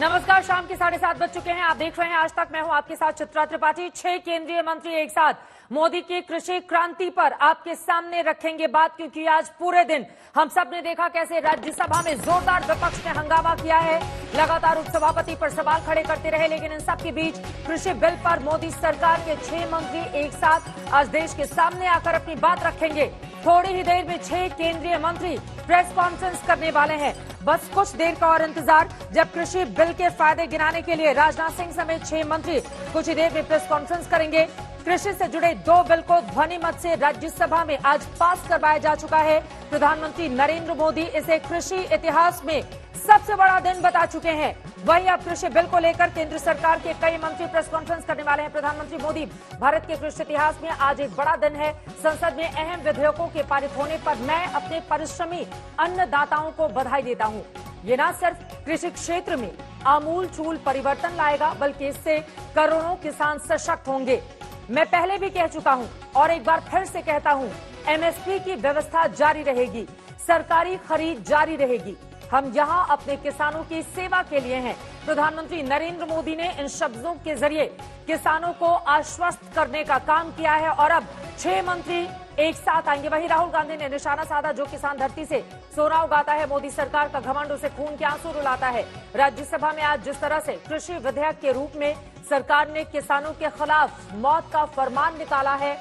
नमस्कार, शाम के 7:30 बज चुके हैं। आप देख रहे हैं आज तक। मैं हूं आपके साथ चित्रा त्रिपाठी। 6 केंद्रीय मंत्री एक साथ मोदी की कृषि क्रांति पर आपके सामने रखेंगे बात, क्योंकि आज पूरे दिन हम सब ने देखा कैसे राज्यसभा में जोरदार विपक्ष ने हंगामा किया है। लगातार उपसभापति पर सवाल खड़े करते रहे, लेकिन इन सब के बीच कृषि बिल पर मोदी सरकार के 6 मंत्री एक साथ आज देश के सामने आकर अपनी बात रखेंगे। थोड़ी ही देर में 6 केंद्रीय मंत्री प्रेस कॉन्फ्रेंस करने वाले हैं। बस कुछ देर का और इंतजार, जब कृषि बिल के फायदे गिनाने के लिए राजनाथ सिंह समेत 6 मंत्री कुछ ही देर में प्रेस कॉन्फ्रेंस करेंगे। कृषि से जुड़े 2 बिल को ध्वनि मत से राज्यसभा में आज पास करवाया जा चुका है। प्रधानमंत्री नरेंद्र मोदी इसे कृषि इतिहास में सबसे बड़ा दिन बता चुके हैं। वहीं अब कृषि बिल को लेकर केंद्र सरकार के कई मंत्री प्रेस कॉन्फ्रेंस करने वाले हैं। प्रधानमंत्री मोदी, भारत के कृषि इतिहास में आज एक बड़ा दिन है। संसद में अहम विधेयकों के पारित होने पर मैं अपने परिश्रमी अन्नदाताओं को बधाई देता हूं। ये न सिर्फ कृषि क्षेत्र में आमूल-चूल परिवर्तन लाएगा, बल्कि इससे करोड़ों किसान सशक्त होंगे। मैं पहले भी कह चुका हूं और एक बार फिर से कहता हूं, एमएसपी की व्यवस्था जारी रहेगी, सरकारी खरीद जारी रहेगी। हम यहां अपने किसानों की सेवा के लिए हैं। प्रधानमंत्री नरेंद्र मोदी ने इन शब्दों के जरिए किसानों को आश्वस्त करने का काम किया है और अब 6 मंत्री एक साथ आएंगे। वहीं राहुल गांधी ने निशाना साधा, जो किसान धरती से सोना उगाता है, मोदी सरकार का घमंड उसे खून के आंसू रुलाता है। राज्यसभा में आज जिस तरह से कृषि विधेयक के रूप में सरकार ने किसानों के खिलाफ मौत का फरमान निकाला है,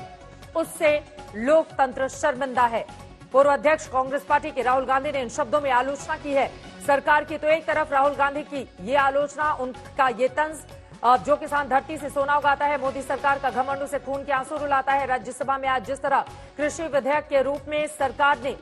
उससे लोकतंत्र शर्मिंदा है। पूर्व अध्यक्ष कांग्रेस पार्टी के राहुल गांधी ने इन शब्दों में आलोचना की है सरकार की। तो एक तरफ राहुल गांधी की ये आलोचना, उनका ये तंज, जो किसान धरती से सोना उगाता है, मोदी सरकार का घमंड उसे खून के आंसू रुलाता है। राज्यसभा में आज जिस तरह कृषि विधेयक के रूप में सरकार ने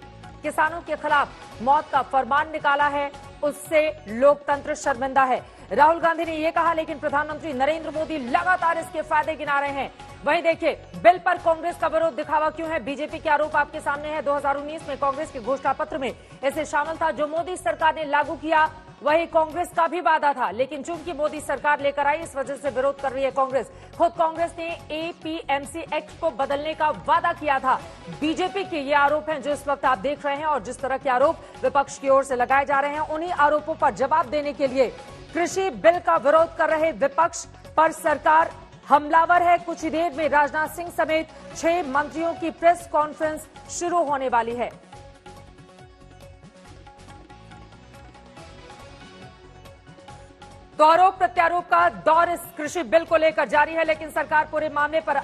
किसानों के खिलाफ मौत का फरमान निकाला है, उससे लोकतंत्र शर्मिंदा है। राहुल गांधी ने यह कहा, लेकिन प्रधानमंत्री नरेंद्र मोदी लगातार इसके फायदे गिना रहे हैं। वहीं देखिए, बिल पर कांग्रेस का विरोध दिखावा क्यों है। बीजेपी के आरोप आपके सामने है। 2019 में कांग्रेस के घोषणा पत्र में इसे शामिल था, जो मोदी सरकार ने लागू किया। वही कांग्रेस का भी वादा था, लेकिन चूंकि मोदी सरकार लेकर आई, इस वजह से विरोध कर रही है कांग्रेस। खुद कांग्रेस ने एपीएमसी एक्ट को बदलने का वादा किया था। बीजेपी के ये आरोप हैं जो इस वक्त आप देख रहे हैं, और जिस तरह के आरोप विपक्ष की ओर से लगाए जा रहे हैं, उन्हीं आरोपों पर जवाब देने के लिए कृषि बिल का विरोध कर रहे विपक्ष पर सरकार हमलावर है। कुछ ही देर में राजनाथ सिंह समेत 6 मंत्रियों की प्रेस कॉन्फ्रेंस शुरू होने वाली है। तो आरोप प्रत्यारोप का दौर इस कृषि बिल को लेकर जारी है, लेकिन सरकार पूरे मामले पर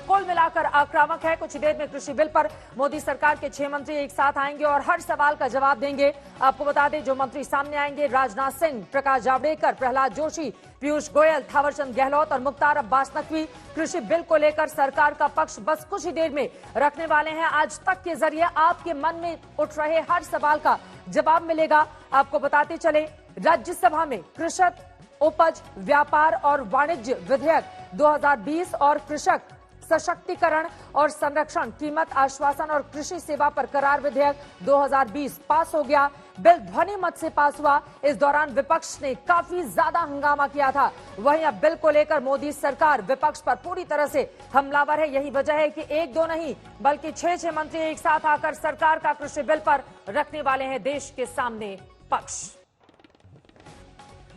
कुल मिलाकर आक्रामक है। कुछ देर में कृषि बिल पर मोदी सरकार के 6 मंत्री एक साथ आएंगे और हर सवाल का जवाब देंगे। आपको बता दें, जो मंत्री सामने आएंगे, राजनाथ सिंह, प्रकाश जावड़ेकर, प्रहलाद जोशी, पीयूष गोयल, थावरचंद गहलोत और मुख्तार अब्बास नकवी कृषि बिल को लेकर सरकार का पक्ष बस कुछ ही देर में रखने वाले हैं। आज तक के जरिए आपके मन में उठ रहे हर सवाल का जवाब मिलेगा। आपको बताते चले, राज्यसभा में कृषक उपज, व्यापार और वाणिज्य विधेयक 2020 और कृषक सशक्तिकरण और संरक्षण, कीमत आश्वासन और कृषि सेवा पर करार विधेयक 2020 पास हो गया। बिल ध्वनि मत से पास हुआ। इस दौरान विपक्ष ने काफी ज्यादा हंगामा किया था। वहीं अब बिल को लेकर मोदी सरकार विपक्ष पर पूरी तरह से हमलावर है। यही वजह है कि 1-2 नहीं, बल्कि 6 मंत्री एक साथ आकर सरकार का कृषि बिल पर रखने वाले हैं देश के सामने पक्ष।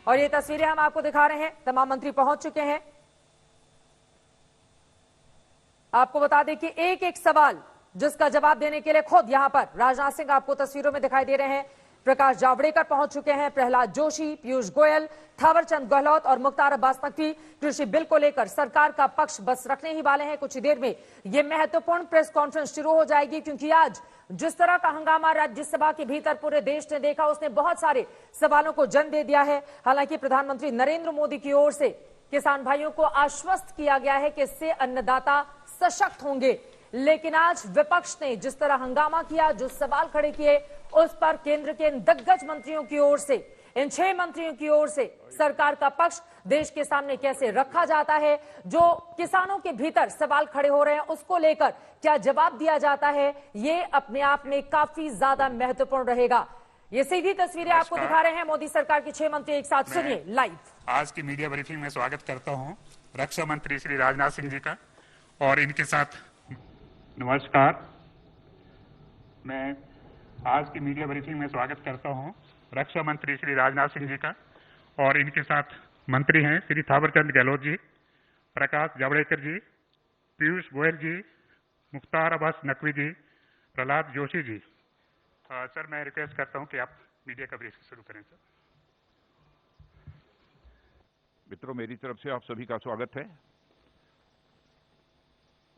और ये तस्वीरें हम आपको दिखा रहे हैं। तमाम मंत्री पहुंच चुके हैं। आपको बता दें कि एक एक सवाल जिसका जवाब देने के लिए खुद यहां पर राजनाथ सिंह आपको तस्वीरों में दिखाई दे रहे हैं, प्रकाश जावड़ेकर पहुंच चुके हैं, प्रहलाद जोशी, पीयूष गोयल, थावरचंद गहलोत और मुख्तार अब्बास नकवी कृषि बिल को लेकर सरकार का पक्ष बस रखने ही वाले हैं। कुछ ही देर में यह महत्वपूर्ण प्रेस कॉन्फ्रेंस शुरू हो जाएगी, क्योंकि आज जिस तरह का हंगामा राज्यसभा के भीतर पूरे देश ने देखा, उसने बहुत सारे सवालों को जन्म दे दिया है। हालांकि प्रधानमंत्री नरेंद्र मोदी की ओर से किसान भाइयों को आश्वस्त किया गया है कि इससे अन्नदाता सशक्त होंगे, लेकिन आज विपक्ष ने जिस तरह हंगामा किया, जो सवाल खड़े किए, उस पर केंद्र के इन दिग्गज मंत्रियों की ओर से, इन 6 मंत्रियों की ओर से सरकार का पक्ष देश के सामने कैसे रखा जाता है, जो किसानों के भीतर सवाल खड़े हो रहे हैं, उसको लेकर क्या जवाब दिया जाता है, ये अपने आप में काफी ज्यादा महत्वपूर्ण रहेगा। ये सीधी तस्वीरें आपको दिखा रहे हैं मोदी सरकार के 6 मंत्री एक साथ। सुनिए लाइव। आज की मीडिया ब्रीफिंग में स्वागत करता हूं रक्षा मंत्री श्री राजनाथ सिंह जी का, और इनके साथ नमस्कार। मैं आज की मीडिया ब्रीफिंग में स्वागत करता हूं रक्षा मंत्री श्री राजनाथ सिंह जी का, और इनके साथ मंत्री हैं श्री थावरचंद गहलोत जी, प्रकाश जावड़ेकर जी, पीयूष गोयल जी, मुख्तार अब्बास नकवी जी, प्रहलाद जोशी जी। सर, मैं रिक्वेस्ट करता हूं कि आप मीडिया कवरेज शुरू करें। सर, मित्रों, मेरी तरफ से आप सभी का स्वागत है।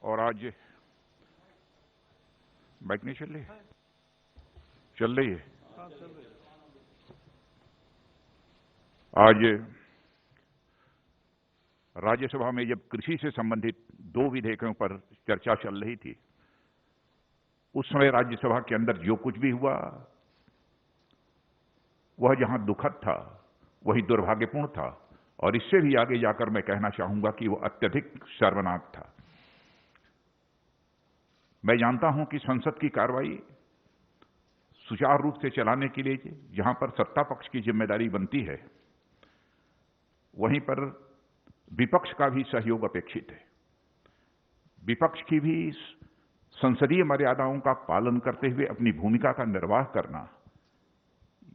और आज बाइक नहीं चल रही है? चल रही है। आज राज्यसभा में जब कृषि से संबंधित 2 विधेयकों पर चर्चा चल रही थी, उस समय राज्यसभा के अंदर जो कुछ भी हुआ वह जहां दुखद था वही दुर्भाग्यपूर्ण था, और इससे भी आगे जाकर मैं कहना चाहूंगा कि वह अत्यधिक शर्मनाक था। मैं जानता हूं कि संसद की कार्रवाई सुचारू रूप से चलाने के लिए जहां पर सत्ता पक्ष की जिम्मेदारी बनती है, वहीं पर विपक्ष का भी सहयोग अपेक्षित है। विपक्ष की भी संसदीय मर्यादाओं का पालन करते हुए अपनी भूमिका का निर्वाह करना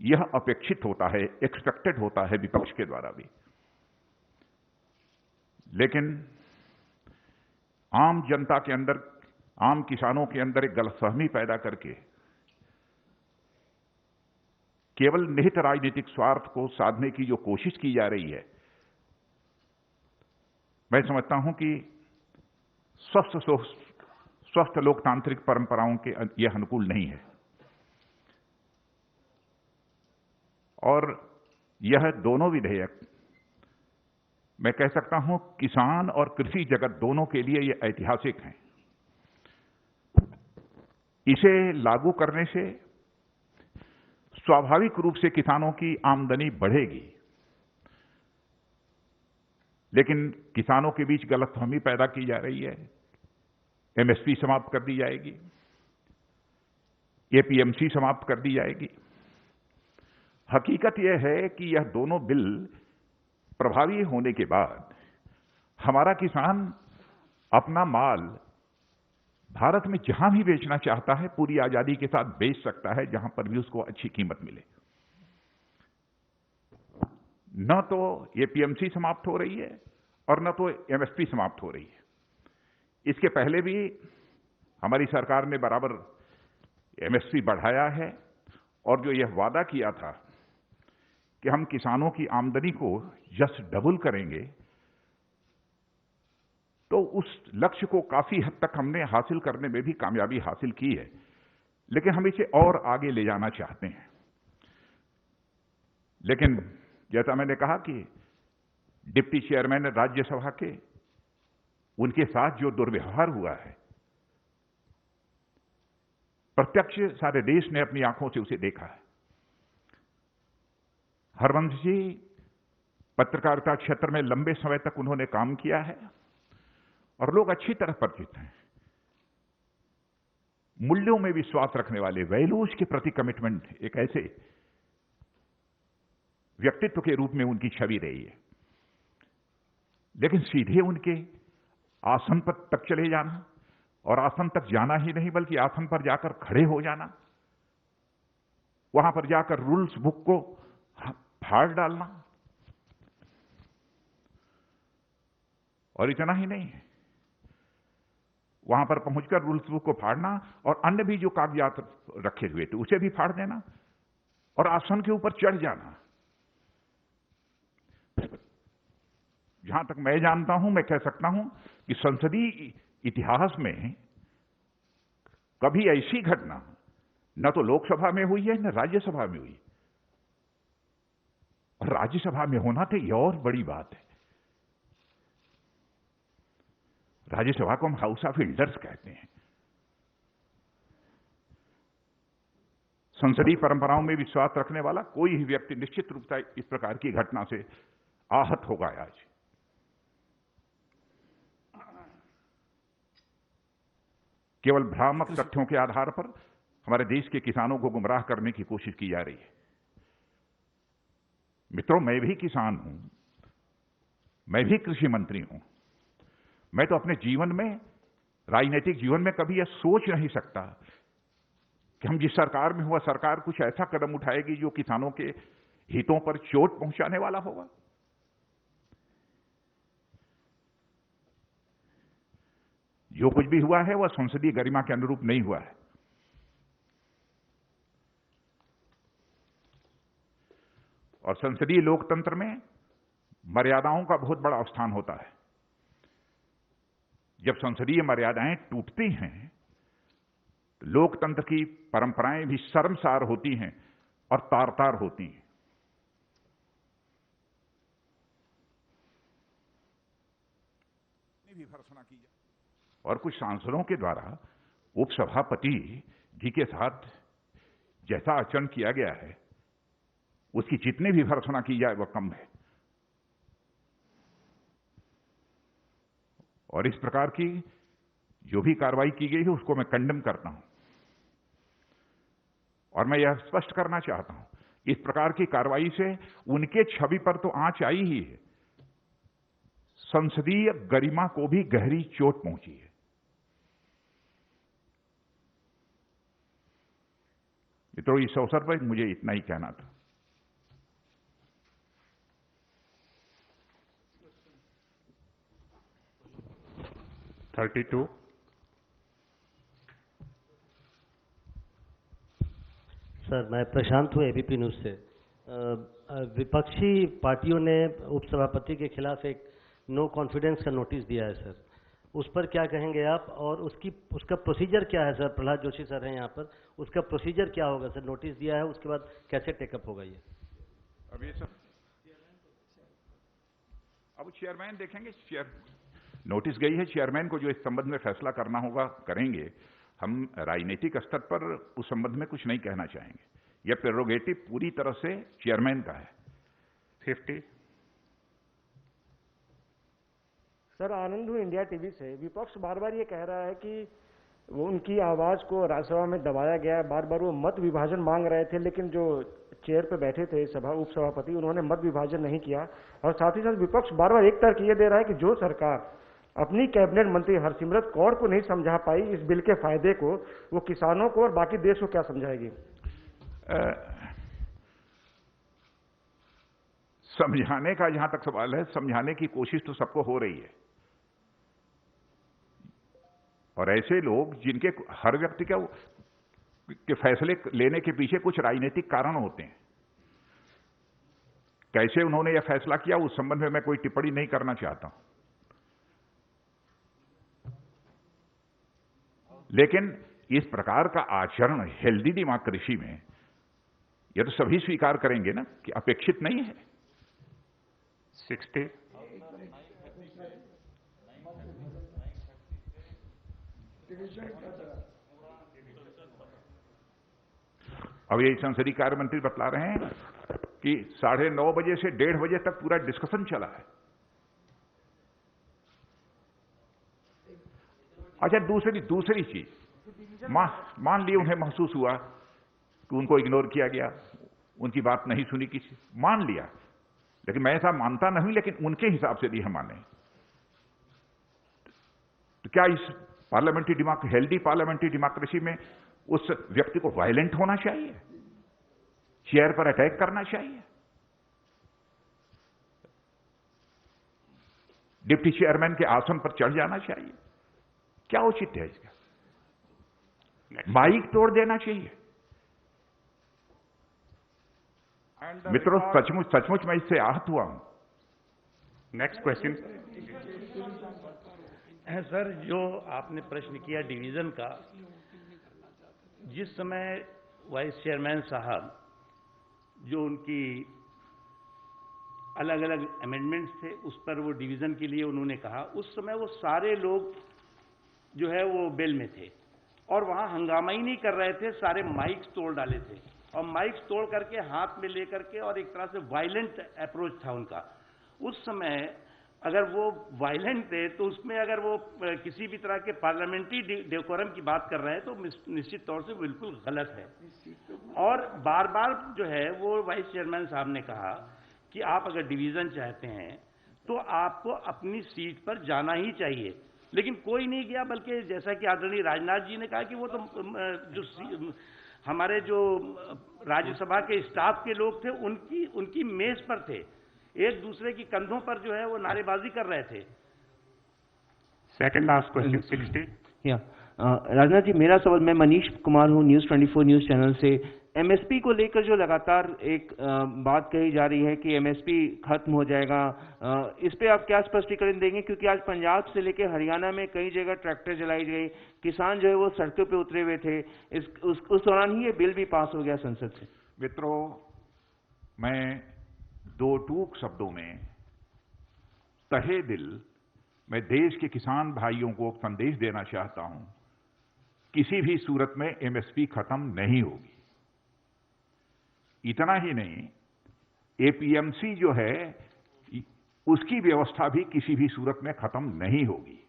यह अपेक्षित होता है, एक्सपेक्टेड होता है विपक्ष के द्वारा भी। लेकिन आम जनता के अंदर, आम किसानों के अंदर एक गलतफहमी पैदा करके केवल निहित राजनीतिक स्वार्थ को साधने की जो कोशिश की जा रही है, मैं समझता हूं कि स्वस्थ लोकतांत्रिक परंपराओं के यह अनुकूल नहीं है। और यह दोनों विधेयक, मैं कह सकता हूं, किसान और कृषि जगत दोनों के लिए यह ऐतिहासिक हैं। इसे लागू करने से स्वाभाविक रूप से किसानों की आमदनी बढ़ेगी, लेकिन किसानों के बीच गलतफहमी पैदा की जा रही है। एमएसपी समाप्त कर दी जाएगी, एपीएमसी समाप्त कर दी जाएगी। हकीकत यह है कि यह दोनों बिल प्रभावी होने के बाद हमारा किसान अपना माल भारत में जहां भी बेचना चाहता है पूरी आजादी के साथ बेच सकता है, जहां पर भी उसको अच्छी कीमत मिले। न तो एपीएमसी समाप्त हो रही है और न तो एमएसपी समाप्त हो रही है। इसके पहले भी हमारी सरकार ने बराबर एमएसपी बढ़ाया है, और जो यह वादा किया था कि हम किसानों की आमदनी को जस्ट डबल करेंगे, तो उस लक्ष्य को काफी हद तक हमने हासिल करने में भी कामयाबी हासिल की है। लेकिन हम इसे और आगे ले जाना चाहते हैं। लेकिन जैसा मैंने कहा कि डिप्टी चेयरमैन राज्यसभा के, उनके साथ जो दुर्व्यवहार हुआ है, प्रत्यक्ष सारे देश ने अपनी आंखों से उसे देखा है। हरवंश जी पत्रकारिता क्षेत्र में लंबे समय तक उन्होंने काम किया है और लोग अच्छी तरह परिचित हैं। मूल्यों में विश्वास रखने वाले, वैल्यूज के प्रति कमिटमेंट, एक ऐसे व्यक्तित्व के रूप में उनकी छवि रही है। लेकिन सीधे उनके आसन पर तक चले जाना, और आसन तक जाना ही नहीं बल्कि आसन पर जाकर खड़े हो जाना, वहां पर जाकर रूल्स बुक को फाड़ डालना, और इतना ही नहीं, वहां पर पहुंचकर रूल्स बुक को फाड़ना और अन्य भी जो कागजात रखे हुए थे उसे भी फाड़ देना और आसन के ऊपर चढ़ जाना। जहां तक मैं जानता हूं, मैं कह सकता हूं कि संसदीय इतिहास में कभी ऐसी घटना न तो लोकसभा में हुई है न राज्यसभा में हुई, और राज्यसभा में होना तो यह और बड़ी बात है। राज्यसभा को हम हाउस ऑफ एल्डर्स कहते हैं। संसदीय परंपराओं में विश्वास रखने वाला कोई भी व्यक्ति निश्चित रूप से इस प्रकार की घटना से आहत होगा। आज केवल भ्रामक तथ्यों के आधार पर हमारे देश के किसानों को गुमराह करने की कोशिश की जा रही है। मित्रों, मैं भी किसान हूं, मैं भी कृषि मंत्री हूं। मैं तो अपने जीवन में, राजनीतिक जीवन में कभी यह सोच नहीं सकता कि हम जिस सरकार में हुआ सरकार कुछ ऐसा कदम उठाएगी जो किसानों के हितों पर चोट पहुंचाने वाला होगा? जो कुछ भी हुआ है वह संसदीय गरिमा के अनुरूप नहीं हुआ है। और संसदीय लोकतंत्र में मर्यादाओं का बहुत बड़ा स्थान होता है। जब संसदीय मर्यादाएं टूटती हैं तो लोकतंत्र की परंपराएं भी शर्मसार होती हैं और तार-तार होती हैं। भी भर्त्सना की जाए और कुछ सांसदों के द्वारा उपसभापति जी के साथ जैसा आचरण किया गया है उसकी जितनी भी भर्त्सना की जाए वह कम है। और इस प्रकार की जो भी कार्रवाई की गई है उसको मैं कंडेम करता हूं। और मैं यह स्पष्ट करना चाहता हूं, इस प्रकार की कार्रवाई से उनके छवि पर तो आंच आई ही है, संसदीय गरिमा को भी गहरी चोट पहुंची है। तो इस अवसर पर मुझे इतना ही कहना था। सर, मैं प्रशांत हूँ एबीपी न्यूज से। विपक्षी पार्टियों ने उपसभापति के खिलाफ एक नो कॉन्फिडेंस का नोटिस दिया है सर, उस पर क्या कहेंगे आप? और उसका प्रोसीजर क्या है सर? प्रहलाद जोशी सर हैं यहाँ पर, उसका प्रोसीजर क्या होगा सर? नोटिस दिया है, उसके बाद कैसे टेकअप होगा ये? अब ये सर अब चेयरमैन देखेंगे। नोटिस गई है, चेयरमैन को जो इस संबंध में फैसला करना होगा करेंगे। हम राजनीतिक स्तर पर उस संबंध में कुछ नहीं कहना चाहेंगे। यह प्रेरोगेटिव पूरी तरह से चेयरमैन का है। 50 सर, आनंद हूँ इंडिया टीवी से। विपक्ष बार बार ये कह रहा है कि वो उनकी आवाज को राज्यसभा में दबाया गया है। बार बार वो मत विभाजन मांग रहे थे, लेकिन जो चेयर पे बैठे थे उपसभापति, उन्होंने मत विभाजन नहीं किया। और साथ ही साथ विपक्ष बार बार एक तर्क ये दे रहा है कि जो सरकार अपनी कैबिनेट मंत्री हरसिमरत कौर को नहीं समझा पाई इस बिल के फायदे को, वो किसानों को और बाकी देश को क्या समझाएगी? समझाने का जहां तक सवाल है, समझाने की कोशिश तो सबको हो रही है। और ऐसे लोग जिनके हर व्यक्ति के फैसले लेने के पीछे कुछ राजनीतिक कारण होते हैं। कैसे उन्होंने यह फैसला किया उस संबंध में मैं कोई टिप्पणी नहीं करना चाहता हूं। लेकिन इस प्रकार का आचरण हेल्दी डेमोक्रेसी में यह तो सभी स्वीकार करेंगे ना कि अपेक्षित नहीं है। 60 अब ये संसदीय कार्य मंत्री बतला रहे हैं कि 9:30 बजे से 1:30 बजे तक पूरा डिस्कशन चला है। अच्छा, दूसरी चीज, मान लिए उन्हें महसूस हुआ कि उनको इग्नोर किया गया, उनकी बात नहीं सुनी किसी, मान लिया। लेकिन मैं ऐसा मानता नहीं, लेकिन उनके हिसाब से भी हम माने। तो क्या इस हेल्दी पार्लियामेंट्री डेमोक्रेसी में उस व्यक्ति को वायलेंट होना चाहिए, चेयर पर अटैक करना चाहिए? डिप्टी चेयरमैन के आसन पर चढ़ जाना चाहिए? क्या उचित है इसका? माइक तोड़ देना चाहिए? मित्रों, सचमुच मैं इससे आहत हुआ हूं। नेक्स्ट क्वेश्चन है सर, जो आपने प्रश्न किया डिवीजन का, जिस समय वाइस चेयरमैन साहब जो उनकी अलग अलग अमेंडमेंट्स थे उस पर वो डिवीजन के लिए उन्होंने कहा, उस समय वो सारे लोग जो है वो बेल में थे और वहां हंगामा ही नहीं कर रहे थे, सारे माइक्स तोड़ डाले थे और माइक्स तोड़ करके हाथ में लेकर के, और एक तरह से वायलेंट अप्रोच था उनका। उस समय अगर वो वायलेंट थे तो उसमें अगर वो किसी भी तरह के पार्लियामेंट्री डेकोरम की बात कर रहे हैं तो निश्चित तौर से बिल्कुल गलत है। और बार बार जो है वो वाइस चेयरमैन साहब ने कहा कि आप अगर डिवीजन चाहते हैं तो आपको अपनी सीट पर जाना ही चाहिए, लेकिन कोई नहीं गया। बल्कि जैसा कि आदरणीय राजनाथ जी ने कहा कि वो तो जो हमारे जो राज्यसभा के स्टाफ के लोग थे उनकी मेज पर थे, एक दूसरे की कंधों पर जो है वो नारेबाजी कर रहे थे। Second last question 60। Rajnath ji, मेरा सवाल, मैं मनीष कुमार हूँ, न्यूज़ 24 न्यूज़ चैनल से। एमएसपी को लेकर जो लगातार एक बात कही जा रही है कि एमएसपी खत्म हो जाएगा, इस पे आप क्या स्पष्टीकरण देंगे? क्योंकि आज पंजाब से लेकर हरियाणा में कई जगह ट्रैक्टर जलाई गई, किसान जो है वो सड़कों पे उतरे हुए थे, उस दौरान ही ये बिल भी पास हो गया संसद से। मित्रों, मैं दो टूक शब्दों में तहे दिल मैं देश के किसान भाइयों को संदेश देना चाहता हूं, किसी भी सूरत में एमएसपी खत्म नहीं होगी। इतना ही नहीं, एपीएमसी जो है उसकी व्यवस्था भी किसी भी सूरत में खत्म नहीं होगी।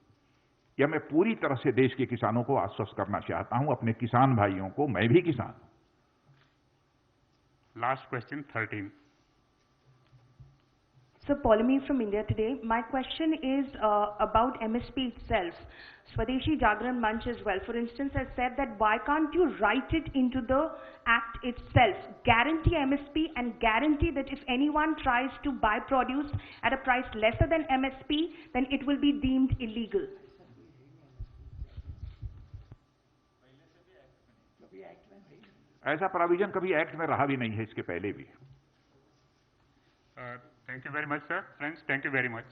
यह मैं पूरी तरह से देश के किसानों को आश्वस्त करना चाहता हूं, अपने किसान भाइयों को। मैं भी किसान हूं। Last question 13। So, Polemy from India Today. My question is about MSP itself. Swadeshi Jagran Manch as well, for instance, has said that why can't you write it into the act itself, guarantee MSP and guarantee that if anyone tries to buy produce at a price lesser than MSP, then it will be deemed illegal. ऐसा provision कभी act में रहा भी नहीं है, इसके पहले भी। Thank you very much, sir. Friends, thank you very much.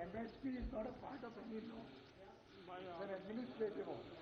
MSP is not a part of any law. It's an administrative order.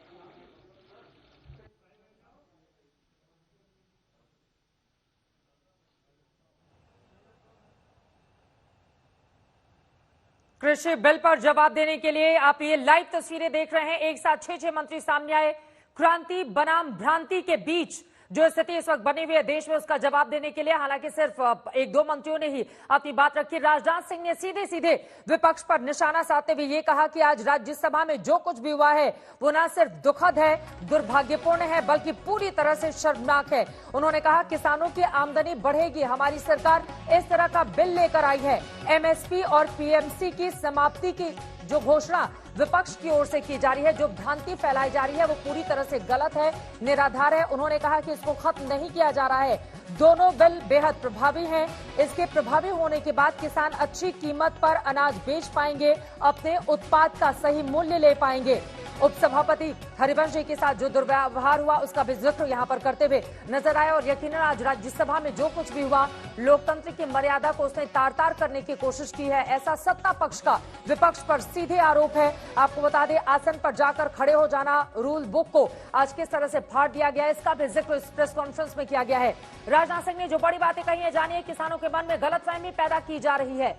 कृषि बिल पर जवाब देने के लिए आप ये लाइव तस्वीरें देख रहे हैं। एक साथ 6 मंत्री सामने आए। क्रांति बनाम भ्रांति के बीच जो स्थिति इस वक्त बनी हुई है देश में, उसका जवाब देने के लिए हालांकि सिर्फ 1-2 मंत्रियों ने ही अपनी बात रखी। राजनाथ सिंह ने सीधे सीधे विपक्ष पर निशाना साधते हुए ये कहा कि आज राज्यसभा में जो कुछ भी हुआ है वो न सिर्फ दुखद है, दुर्भाग्यपूर्ण है, बल्कि पूरी तरह से शर्मनाक है। उन्होंने कहा किसानों की आमदनी बढ़ेगी, हमारी सरकार इस तरह का बिल लेकर आई है। एमएसपी और पीएमसी की समाप्ति की जो घोषणा विपक्ष की ओर से की जा रही है, जो भ्रांति फैलाई जा रही है, वो पूरी तरह से गलत है, निराधार है। उन्होंने कहा कि इसको खत्म नहीं किया जा रहा है। दोनों बिल बेहद प्रभावी हैं। इसके प्रभावी होने के बाद किसान अच्छी कीमत पर अनाज बेच पाएंगे, अपने उत्पाद का सही मूल्य ले पाएंगे। उपसभापति हरिवंश जी के साथ जो दुर्व्यवहार हुआ उसका भी जिक्र यहां पर करते हुए नजर आया। और यकीनन आज राज्यसभा में जो कुछ भी हुआ, लोकतंत्र की मर्यादा को उसने तार-तार करने की कोशिश की है, ऐसा सत्ता पक्ष का विपक्ष पर सीधे आरोप है। आपको बता दें, आसन पर जाकर खड़े हो जाना, रूल बुक को आज किस तरह से फाड़ दिया गया, इसका भी जिक्र इस प्रेस कॉन्फ्रेंस में किया गया है। राजनाथ सिंह ने जो बड़ी बातें कही है, जानिए किसानों के मन में गलतफहमी पैदा की जा रही है।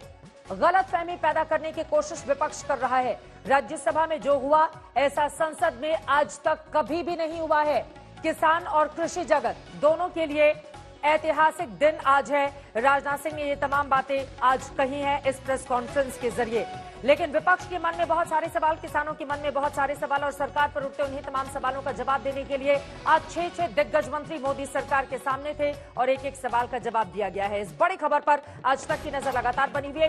गलतफहमी पैदा करने की कोशिश विपक्ष कर रहा है। राज्यसभा में जो हुआ ऐसा संसद में आज तक कभी भी नहीं हुआ है। किसान और कृषि जगत दोनों के लिए ऐतिहासिक दिन आज है। राजनाथ सिंह ने ये तमाम बातें आज कही हैं इस प्रेस कॉन्फ्रेंस के जरिए। लेकिन विपक्ष के मन में बहुत सारे सवाल, किसानों के मन में बहुत सारे सवाल और सरकार पर उठते उन्हीं तमाम सवालों का जवाब देने के लिए आज 6 दिग्गज मंत्री मोदी सरकार के सामने थे और एक-एक सवाल का जवाब दिया गया है। इस बड़ी खबर पर आज तक की नजर लगातार बनी हुई है।